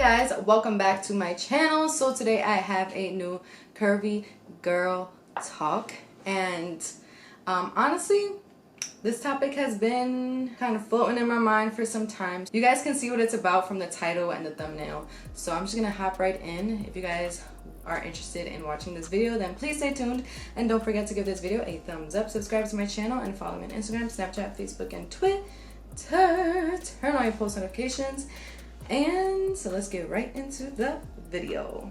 guys, welcome back to my channel. So today I have a new curvy girl talk, and honestly this topic has been kind of floating in my mind for some time. You guys can see what it's about from the title and the thumbnail, so I'm just gonna hop right in. If you guys are interested in watching this video, then please stay tuned, and don't forget to give this video a thumbs up, subscribe to my channel, and follow me on Instagram, Snapchat, Facebook, and Twitter. Turn on your post notifications. And so let's get right into the video.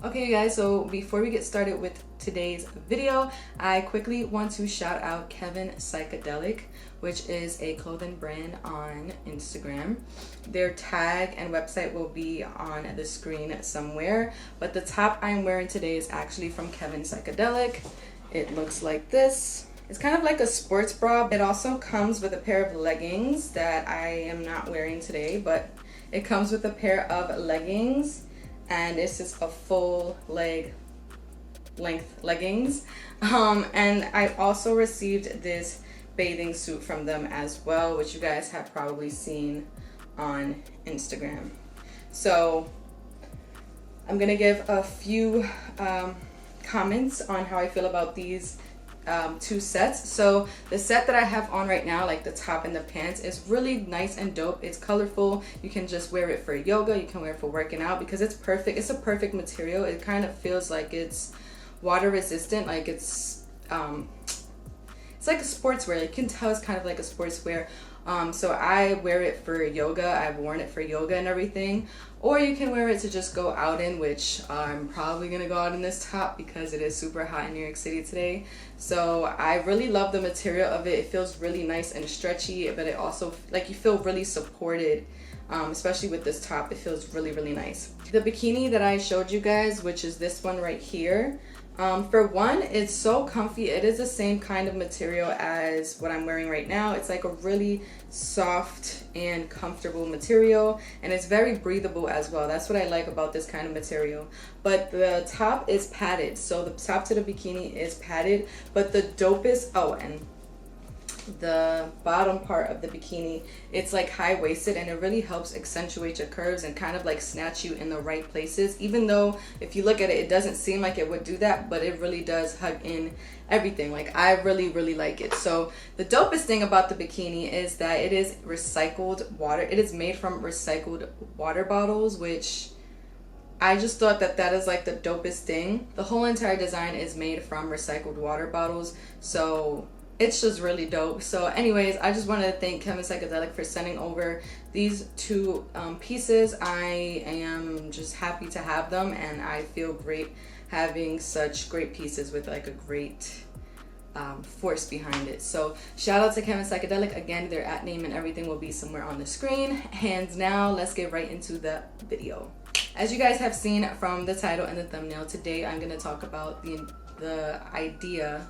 Okay, you guys, so before we get started with today's video, I quickly want to shout out KissedByKen, which is a clothing brand on Instagram. Their tag and website will be on the screen somewhere, but the top I'm wearing today is actually from KissedByKen. It looks like this. It's kind of like a sports bra. It also comes with a pair of leggings that I am not wearing today, but it comes with a pair of leggings, and this is a full length leggings. And I also received this bathing suit from them as well, which you guys have probably seen on Instagram. So I'm gonna give a few comments on how I feel about these two sets. So the set that I have on right now, like the top and the pants, is really nice and dope. It's colorful. You can just wear it for yoga, you can wear it for working out, because it's perfect. It's a perfect material. It kind of feels like it's water resistant, like it's like a sportswear. You can tell it's kind of like a sportswear. So I wear it for yoga. I've worn it for yoga and everything. Or you can wear it to just go out in, which I'm probably gonna go out in this top because it is super hot in New York City today. So I really love the material of it. It feels really nice and stretchy, but it also, like, you feel really supported, especially with this top. It feels really, really nice. The bikini that I showed you guys, which is this one right here, for one, it's so comfy. It is the same kind of material as what I'm wearing right now. It's like a really soft and comfortable material, and it's very breathable as well. That's what I like about this kind of material. But the top is padded, so the top to the bikini is padded, but the dopest, oh, and the bottom part of the bikini, it's like high-waisted, and it really helps accentuate your curves and kind of like snatch you in the right places, even though if you look at it, it doesn't seem like it would do that, but it really does hug in everything. Like, I really like it. So the dopest thing about the bikini is that it is recycled water. It is made from recycled water bottles, which I just thought that that is like the dopest thing. The whole entire design is made from recycled water bottles, so it's just really dope. So anyways, I just wanted to thank KissedByKen for sending over these two pieces. I am just happy to have them, and I feel great having such great pieces with like a great force behind it. So shout out to KissedByKen. Again, their @ name and everything will be somewhere on the screen. And now let's get right into the video. As you guys have seen from the title and the thumbnail, today I'm going to talk about the idea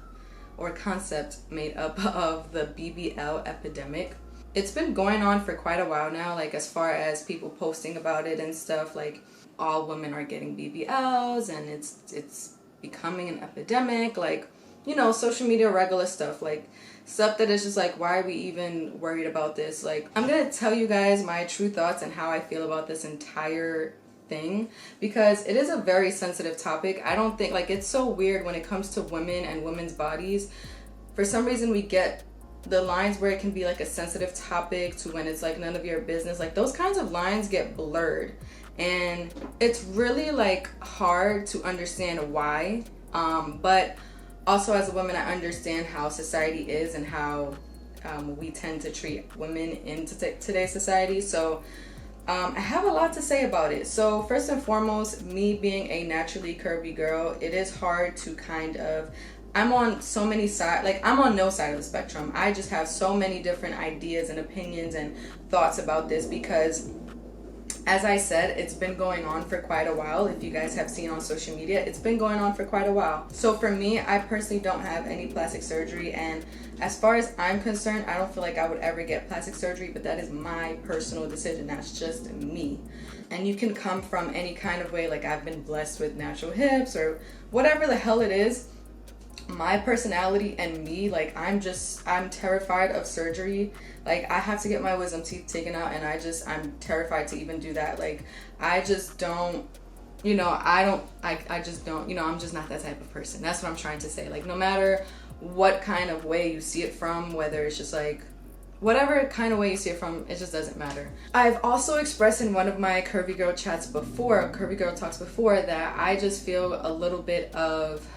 or concept made up of the BBL epidemic. It's been going on for quite a while now, like as far as people posting about it and stuff, like all women are getting BBLs and it's becoming an epidemic, like, you know, social media regular stuff, like stuff that is just like, why are we even worried about this? Like, I'm gonna tell you guys my true thoughts and how I feel about this entire thing, because it is a very sensitive topic. I don't think, like, it's so weird when it comes to women and women's bodies. For some reason we get the lines where it can be like a sensitive topic to when it's like none of your business. Like, those kinds of lines get blurred, and it's really like hard to understand why, but also as a woman I understand how society is and how we tend to treat women in today's society. So I have a lot to say about it. So first and foremost, me being a naturally curvy girl, it is hard to kind of, I'm on so many sides, like I'm on no side of the spectrum. I just have so many different ideas and opinions and thoughts about this, because as I said, it's been going on for quite a while. If you guys have seen on social media, it's been going on for quite a while. So for me, I personally don't have any plastic surgery, and as far as I'm concerned, I don't feel like I would ever get plastic surgery, but that is my personal decision. That's just me. And you can come from any kind of way, like I've been blessed with natural hips or whatever the hell it is. my personality and me, like, I'm terrified of surgery. Like, I have to get my wisdom teeth taken out, and I'm terrified to even do that. Like, I just don't, I just don't, I'm just not that type of person. That's what I'm trying to say. Like, no matter what kind of way you see it from, whether it's just like, whatever kind of way you see it from, it just doesn't matter. I've also expressed in one of my Curvy Girl chats before, Curvy Girl talks before, that I just feel a little bit of,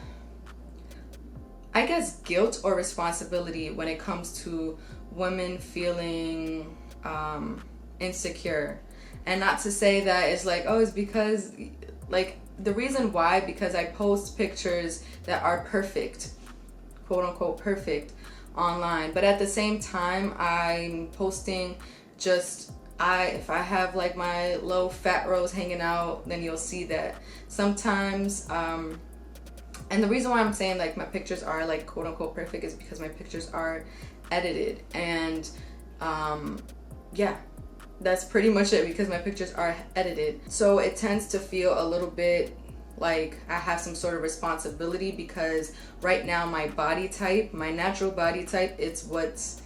I guess, guilt or responsibility when it comes to women feeling insecure. And not to say that it's like, oh, it's because, like, the reason why, because I post pictures that are perfect, quote unquote perfect, online. But at the same time, I'm posting just, if I have like my low fat rows hanging out, then you'll see that. Sometimes, and the reason why I'm saying like my pictures are like quote unquote perfect is because my pictures are edited. And yeah, that's pretty much it, because my pictures are edited. So it tends to feel a little bit like I have some sort of responsibility, because right now my body type, my natural body type, it's what's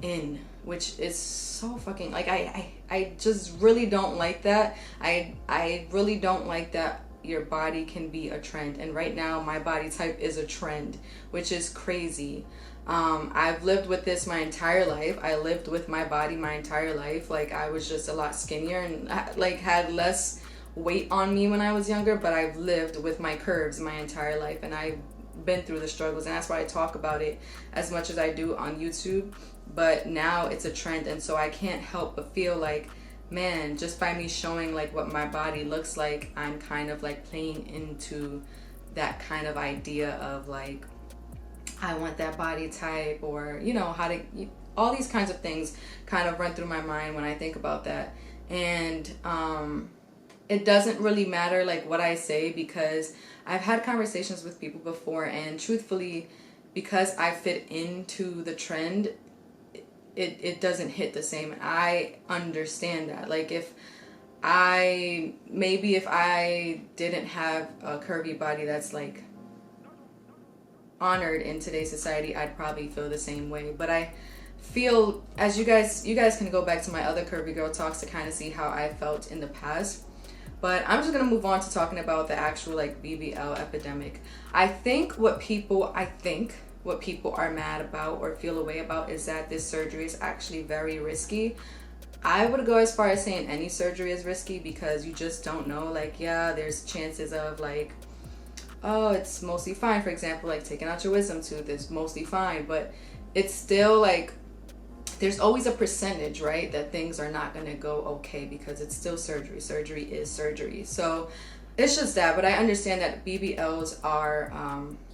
in, which is so fucking, like, I just really don't like that. I really don't like that your body can be a trend, and right now my body type is a trend, which is crazy. I've lived with this my entire life. I lived with my body my entire life. Like, I was just a lot skinnier and like had less weight on me when I was younger, but I've lived with my curves my entire life, and I've been through the struggles, and that's why I talk about it as much as I do on YouTube. But now it's a trend, and so I can't help but feel like, man, just by me showing like what my body looks like, I'm kind of like playing into that kind of idea of like, I want that body type, or all these kinds of things kind of run through my mind when I think about that. And it doesn't really matter like what I say, because I've had conversations with people before, and truthfully, because I fit into the trend, it doesn't hit the same. I understand that. Like, if I didn't have a curvy body that's like honored in today's society, I'd probably feel the same way. But I feel, as you guys can go back to my other Curvy Girl talks to kind of see how I felt in the past. But I'm just gonna move on to talking about the actual like BBL epidemic. I think what people are mad about or feel a way about is that this surgery is actually very risky. I would go as far as saying any surgery is risky, because you just don't know. Like, yeah, there's chances of like, oh, it's mostly fine. For example, like taking out your wisdom tooth is mostly fine, but it's still like, there's always a percentage, right, that things are not going to go okay, because it's still surgery. Surgery is surgery. So it's just that. But I understand that BBLs are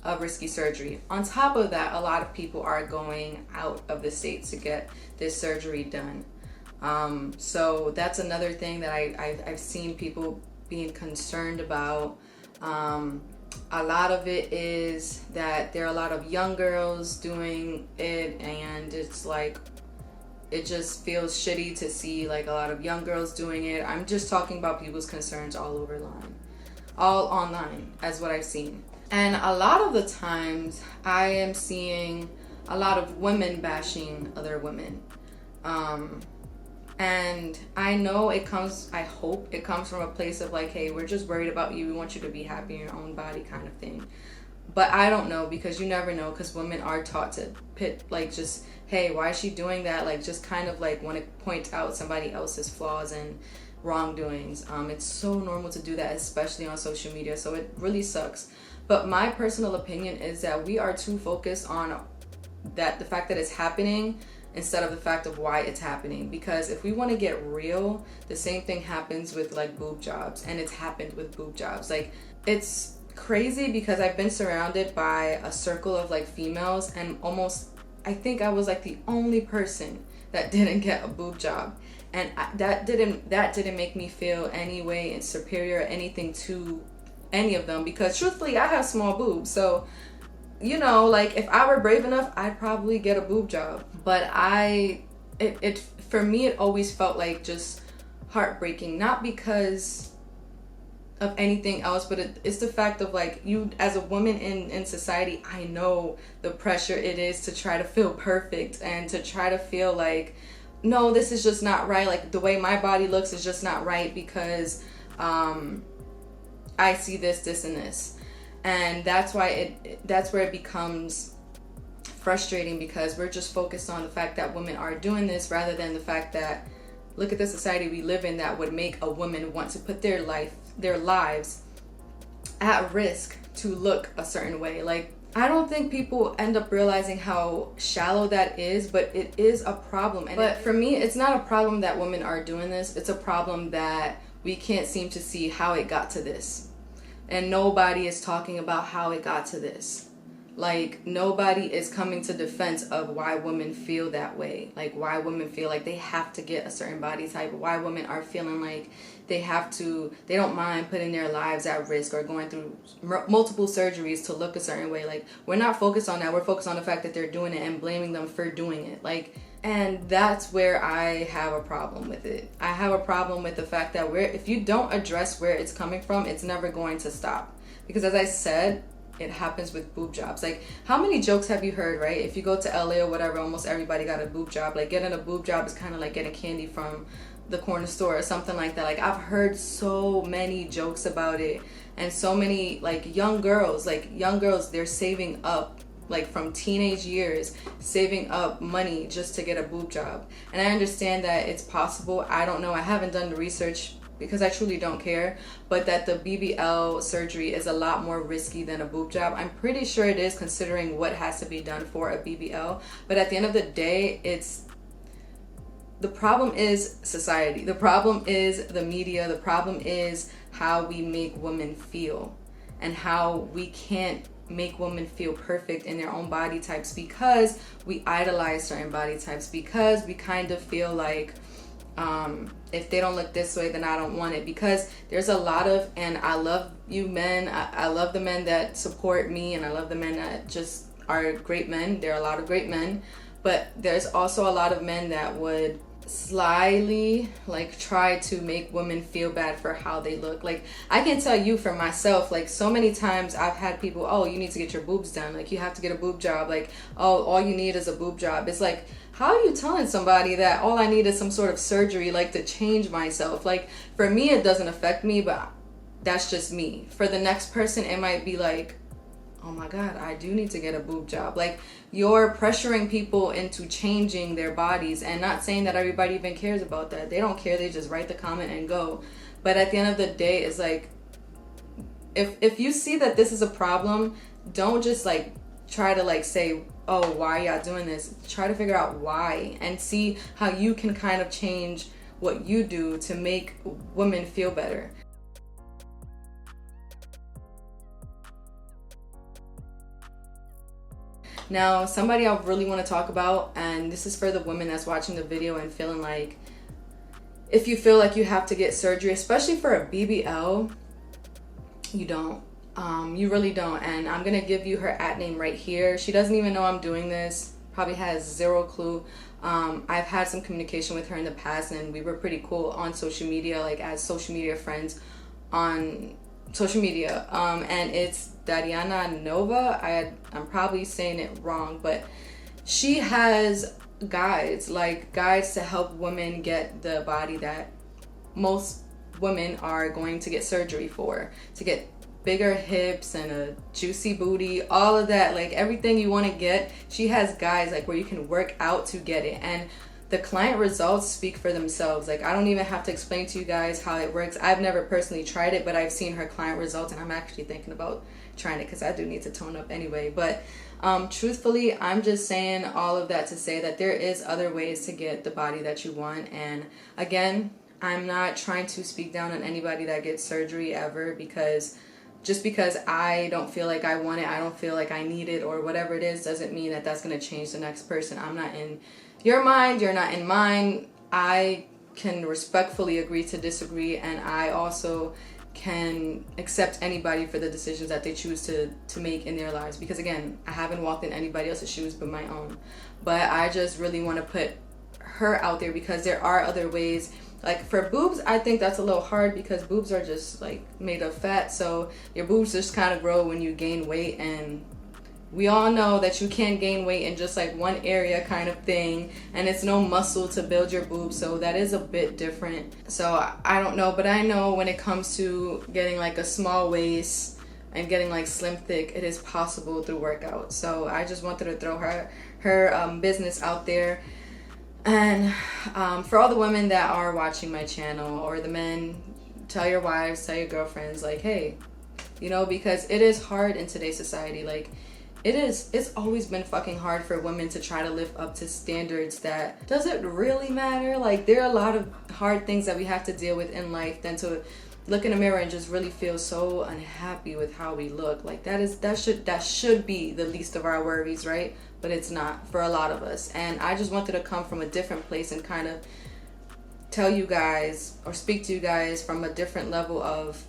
a risky surgery. On top of that, a lot of people are going out of the state to get this surgery done. So that's another thing that I've seen people being concerned about. A lot of it is that there are a lot of young girls doing it, and it's like, it just feels shitty to see like a lot of young girls doing it. I'm just talking about people's concerns all online, as what I've seen. And a lot of the times I am seeing a lot of women bashing other women. And I know I hope it comes from a place of like, hey, we're just worried about you. We want you to be happy in your own body kind of thing. But I don't know, because you never know, because women are taught to just, hey, why is she doing that? Like, just kind of like want to point out somebody else's flaws and wrongdoings. It's so normal to do that, especially on social media. So it really sucks. But my personal opinion is that we are too focused on the fact that it's happening, instead of the fact of why it's happening. Because if we want to get real, the same thing happens with like boob jobs, and it's happened with boob jobs. Like, it's crazy, because I've been surrounded by a circle of like females, and I think I was like the only person that didn't get a boob job, and that didn't make me feel any way superior or anything to any of them, because truthfully, I have small boobs. So, like, if I were brave enough, I'd probably get a boob job. But for me, it always felt like just heartbreaking, not because of anything else, but it's the fact of like, you as a woman in society, I know the pressure it is to try to feel perfect and to try to feel like, no, this is just not right, like the way my body looks is just not right because I see this and this. And that's why that's where it becomes frustrating, because we're just focused on the fact that women are doing this rather than the fact that, look at the society we live in that would make a woman want to put their lives at risk to look a certain way. Like, I don't think people end up realizing how shallow that is, but it is a problem. But for me, it's not a problem that women are doing this. It's a problem that we can't seem to see how it got to this. And nobody is talking about how it got to this. Like, nobody is coming to defense of why women feel that way. Like, why women feel like they have to get a certain body type. Why women are feeling like they don't mind putting their lives at risk or going through multiple surgeries to look a certain way. Like, we're not focused on that. We're focused on the fact that they're doing it and blaming them for doing it. Like, and that's where I have a problem with it. I have a problem with the fact that if you don't address where it's coming from, it's never going to stop. Because as I said, it happens with boob jobs. Like, how many jokes have you heard, right? If you go to LA or whatever, almost everybody got a boob job. Like, getting a boob job is kind of like getting candy from the corner store or something like that. Like, I've heard so many jokes about it, and so many like young girls, they're saving up, like from teenage years, saving up money just to get a boob job. And I understand that it's possible. I don't know, I haven't done the research because I truly don't care, but that the BBL surgery is a lot more risky than a boob job. I'm pretty sure it is, considering what has to be done for a BBL. But at the end of the day, the problem is society. The problem is the media. The problem is how we make women feel, and how we can't make women feel perfect in their own body types because we idolize certain body types, because we kind of feel like, if they don't look this way, then I don't want it. Because there's a lot of, and I love you men, I love the men that support me, and I love the men that just are great men. There are a lot of great men, but there's also a lot of men that would slyly like try to make women feel bad for how they look. Like, I can tell you for myself, like, so many times I've had people, oh, you need to get your boobs done, like you have to get a boob job, like, oh, all you need is a boob job. It's like, how are you telling somebody that all I need is some sort of surgery, like, to change myself? Like, for me, it doesn't affect me, but that's just me. For the next person, it might be like, oh my God, I do need to get a boob job. Like, you're pressuring people into changing their bodies, and not saying that everybody even cares about that. They don't care. They just write the comment and go. But at the end of the day, it's like, if you see that this is a problem, don't just like try to like say, oh, why are y'all doing this? Try to figure out why, and see how you can kind of change what you do to make women feel better. Now, somebody I really want to talk about, and this is for the women that's watching the video and feeling like, if you feel like you have to get surgery, especially for a BBL, you don't. You really don't. And I'm going to give you her @ name right here. She doesn't even know I'm doing this. Probably has zero clue. I've had some communication with her in the past, and we were pretty cool on social media, like as social media friends on social media. And it's Dariana Nova. I'm probably saying it wrong, but she has guides to help women get the body that most women are going to get surgery for, to get bigger hips and a juicy booty, all of that, like everything you want to get. She has guides like where you can work out to get it, and the client results speak for themselves. Like, I don't even have to explain to you guys how it works. I've never personally tried it, but I've seen her client results, and I'm actually thinking about trying it because I do need to tone up anyway. But truthfully, I'm just saying all of that to say that there is other ways to get the body that you want. And again, I'm not trying to speak down on anybody that gets surgery ever, because just because I don't feel like I want it, I don't feel like I need it, or whatever it is, doesn't mean that that's going to change the next person. I'm not in your mind, you're not in mine. I can respectfully agree to disagree, and I also can accept anybody for the decisions that they choose to make in their lives, because again, I haven't walked in anybody else's shoes but my own. But I just really want to put her out there, because there are other ways. Like for boobs, I think that's a little hard because boobs are just like made of fat, so your boobs just kind of grow when you gain weight, and we all know that you can't gain weight in just like one area kind of thing, and it's no muscle to build your boobs, so that is a bit different. So I don't know, but I know when it comes to getting like a small waist and getting like slim thick, it is possible through workout. So I just wanted to throw her business out there. And for all the women that are watching my channel, or the men, tell your wives, tell your girlfriends, like, hey, you know, because it is hard in today's society. Like, it's always been fucking hard for women to try to live up to standards that, does it really matter? Like, there are a lot of hard things that we have to deal with in life than to look in the mirror and just really feel so unhappy with how we look. Like, that should be the least of our worries, right? But it's not for a lot of us. And I just wanted to come from a different place and kind of tell you guys, or speak to you guys from a different level of,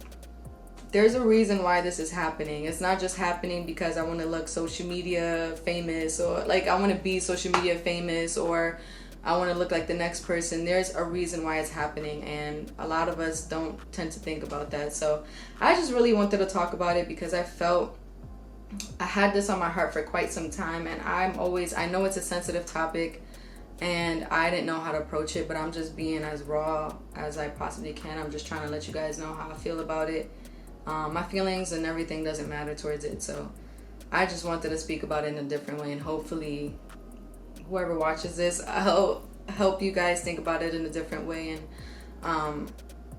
there's a reason why this is happening. It's not just happening because I want to look social media famous, or like I want to be social media famous, or I want to look like the next person. There's a reason why it's happening, and a lot of us don't tend to think about that. So I just really wanted to talk about it because I felt I had this on my heart for quite some time, and I know it's a sensitive topic, and I didn't know how to approach it, but I'm just being as raw as I possibly can. I'm just trying to let you guys know how I feel about it. My feelings and everything doesn't matter towards it, so I just wanted to speak about it in a different way, and hopefully whoever watches this, I'll help you guys think about it in a different way, and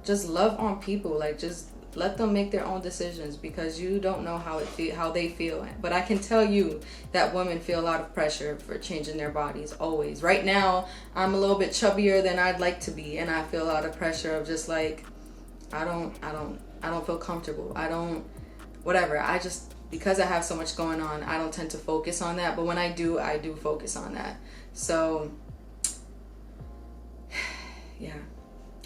just love on people. Like, just let them make their own decisions, because you don't know how they feel. But I can tell you that women feel a lot of pressure for changing their bodies always. Right now, I'm a little bit chubbier than I'd like to be, and I feel a lot of pressure of just like, I don't feel comfortable. Whatever. Because I have so much going on, I don't tend to focus on that. But when I do focus on that. So, yeah.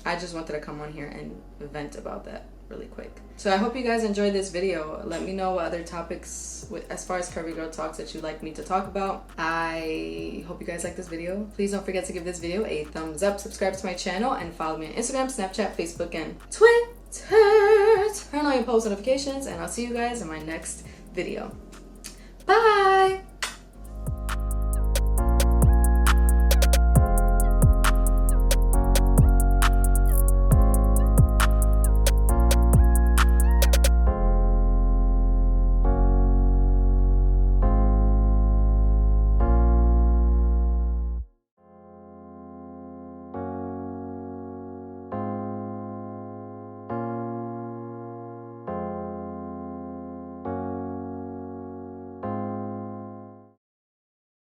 I just wanted to come on here and vent about that really quick. So I hope you guys enjoyed this video. Let me know what other topics as far as curvy girl talks that you'd like me to talk about. I hope you guys like this video. Please don't forget to give this video a thumbs up, subscribe to my channel, and follow me on Instagram, Snapchat, Facebook, and Twitter. Turn on your post notifications, and I'll see you guys in my next video. Bye!